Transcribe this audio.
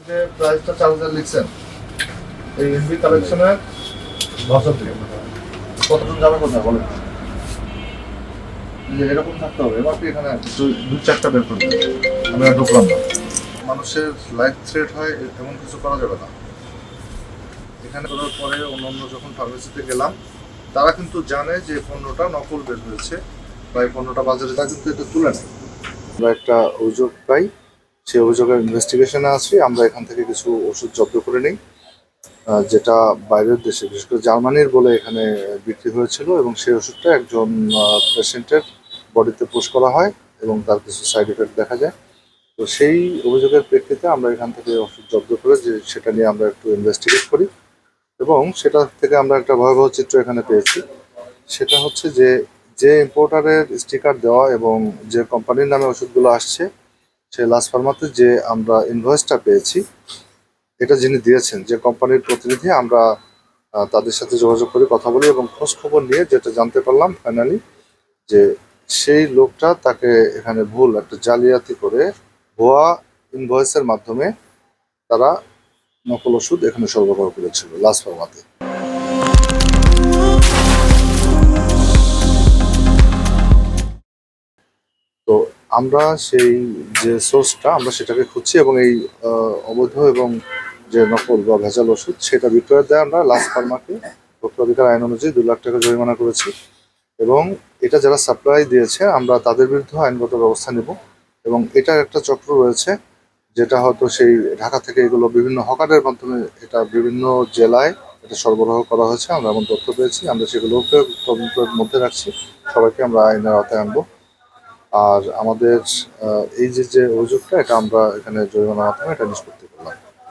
যে প্রাইসটা 4000 লিখছেন, এই এনবি কালেকশনের বছর থেকে কতজন যাবে কোথায় বলেন? যে এরকম থাকতে হবে। এবার কি এখানে দু চারটা বের করবে, আমি আর ঢুকলাম না। মানুষের লাইফ থ্রেট হয় এমন কিছু করা যাবে না। এখানে করার পরে অন্যান্য যখন ফার্মেসিতে গেলাম, তারা কিন্তু জানে যে পণ্যটা নকল বের হয়েছে বা এই পণ্যটা বাজারে, তা কিন্তু এটা তুলে নেয়। আমরা একটা অভিযোগ পাই, সেই অভিযোগের ইনভেস্টিগেশনে আছি। আমরা এখান থেকে কিছু ওষুধ জব্দ করে নিই, যেটা বাইরের দেশে বিশেষ করে জার্মানির বলে এখানে বিক্রি হয়েছিল, এবং সেই ওষুধটা একজন পেশেন্টের বডিতে পুশ করা হয় এবং তার কিছু সাইড এফেক্ট দেখা যায়। তো সেই অভিযোগের প্রেক্ষিতে আমরা এখান থেকে ওষুধ জব্দ করে যে সেটা নিয়ে আমরা একটু ইনভেস্টিগেট করি, এবং সেটা থেকে আমরা একটা ভয়াবহ চিত্র এখানে পেয়েছি। সেটা হচ্ছে যে যে ইম্পোর্টারের স্টিকার দেওয়া এবং যে কোম্পানির নামে ওষুধগুলো আসছে, সেই লাস ফার্মাতে যে আমরা ইনভয়েসটা পেয়েছি, এটা যিনি দিয়েছেন যে কোম্পানির প্রতিনিধি, আমরা তাদের সাথে যোগাযোগ করে কথা বলি এবং খোঁজ খবর নিয়ে যেটা জানতে পারলাম ফাইনালি, যে সেই লোকটা তাকে এখানে ভুল একটা জালিয়াতি করে ভুয়া ইনভয়েসের মাধ্যমে তারা নকল ওষুধ এখানে সরবরাহ করেছিল লাস ফার্মাতে। তো আমরা সেই যে সোর্সটা আমরা সেটাকে খুঁজছি, এবং এই অবৈধ এবং যে নকল বা ভেজাল ওষুধ সেটা বিক্রয়ের দেয় আমরা লাস ফার্মাকে ভোক্তা অধিকার আইন অনুযায়ী 2 লাখ টাকা জরিমানা করেছি, এবং এটা যারা সাপ্লাই দিয়েছে আমরা তাদের বিরুদ্ধে আইনগত ব্যবস্থা নেব। এবং এটার একটা চক্র রয়েছে, যেটা হয়তো সেই ঢাকা থেকে এগুলো বিভিন্ন হকারের মাধ্যমে এটা বিভিন্ন জেলায় এটা সরবরাহ করা হয়েছে। আমরা এমন তথ্য পেয়েছি, আমরা সেগুলোকে তদন্তের মধ্যে রাখছি, সবাইকে আমরা আইনের আওতায় আনবো। আর আমাদের এই যে অভিযোগটা, এটা আমরা এখানে জরিমানার মাধ্যমে এটা নিষ্পত্তি করলাম।